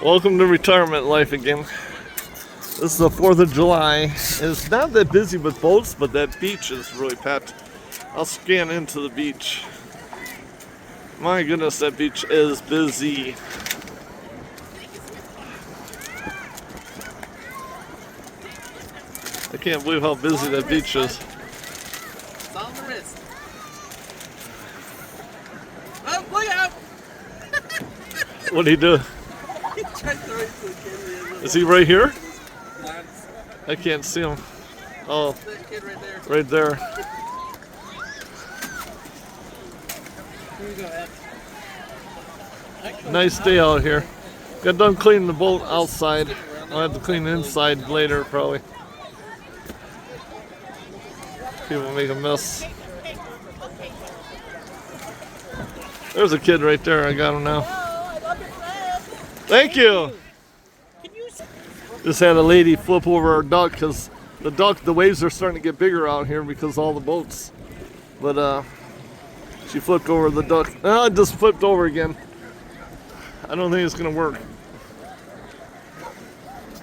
Welcome to retirement life again. This is the 4th of July. It's not that busy with boats, but that beach is really packed. I'll scan into the beach. My goodness, that beach is busy. I can't believe how busy that beach is. It's on the wrist. Oh, look out! What did he do? He tried to throw it to the kid. Is he right here? I can't see him. Oh, That kid right there. right there. Here you go, Ed. Nice day out here. Got done cleaning the boat outside. I'll have to clean the inside later, probably. People make a mess. There's a kid right there. I got him now. Thank you. Just had a lady flip over our duck because the waves are starting to get bigger out here because of all the boats. But she flipped over the duck. Oh, it just flipped over again. I don't think it's gonna work.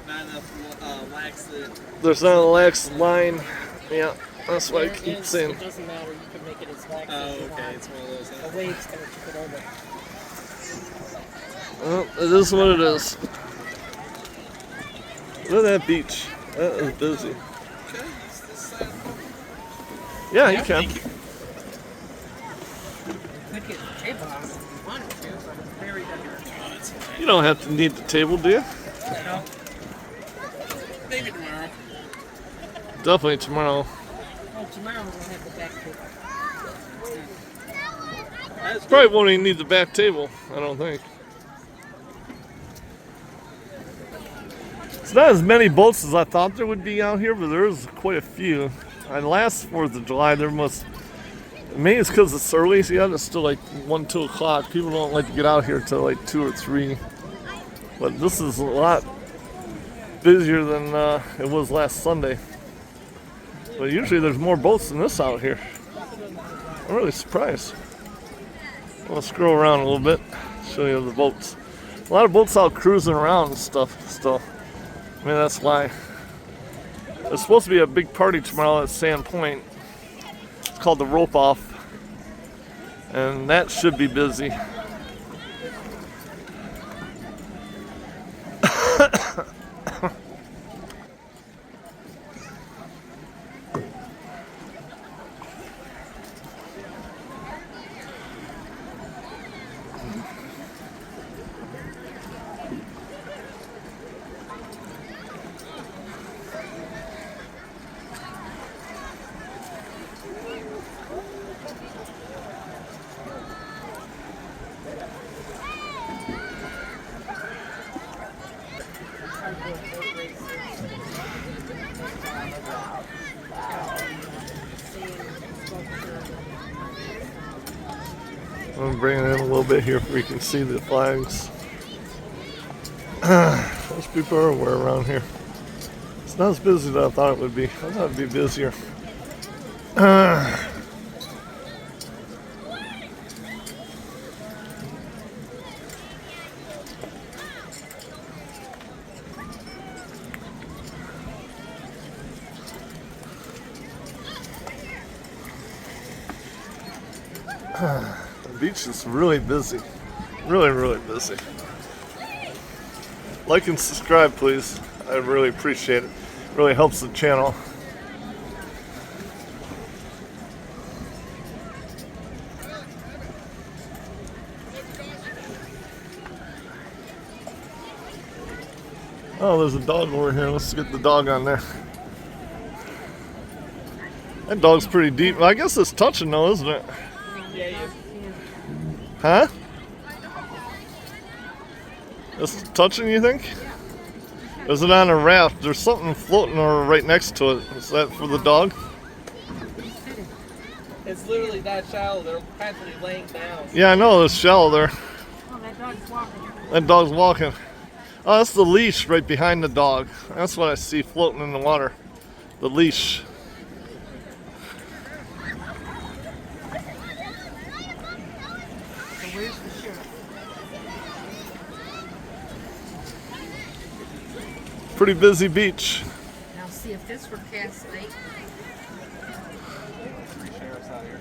Not enough wax. There's not a lax line. Yeah, that's what I keep saying. It doesn't matter. You can make it as wax Oh, as you okay. want. It's one of those. The wave's gonna tip it over. Well, it is what it is. Look at that beach. That is busy. Okay, this side. Yeah, you can. You could get the table out if you wanted to, but it's very dangerous. You don't have to need the table, do you? No. Maybe tomorrow. Definitely tomorrow. Well, tomorrow we'll have the back table. That's good. Probably won't even need the back table, I don't think. It's not as many boats as I thought there would be out here, but there is quite a few. And last 4th of July, there must... Maybe it's because it's early, so yeah, it's still like 1, 2 o'clock. People don't like to get out here till like 2 or 3. But this is a lot busier than it was last Sunday. But usually there's more boats than this out here. I'm really surprised. I'll scroll around a little bit, show you the boats. A lot of boats out cruising around and stuff still. I mean, that's why. There's supposed to be a big party tomorrow at Sand Point. It's called the Rope Off. And that should be busy. I'm bringing it in a little bit here so we can see the flags. Most people are everywhere around here. It's not as busy as I thought it would be. I thought it would be busier. The beach is really busy. Really, really busy. Like and subscribe, please. I really appreciate it. Really helps the channel. Oh, there's a dog over here. Let's get the dog on there. That dog's pretty deep. I guess it's touching though, isn't it? Yeah, yeah. Huh? It's touching, you think? Is it on a raft? There's something floating or right next to it. Is that for the dog? It's literally that shallow. They're practically laying down. Yeah, I know. There's shallow there. Oh, that dog's walking. That dog's walking. Oh, that's the leash right behind the dog. That's what I see floating in the water. The leash. So where's the shirt? Pretty busy beach. Now see if this were cast late. Sheriff's out here.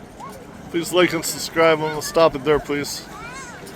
Please like and subscribe, and we'll stop it there, please.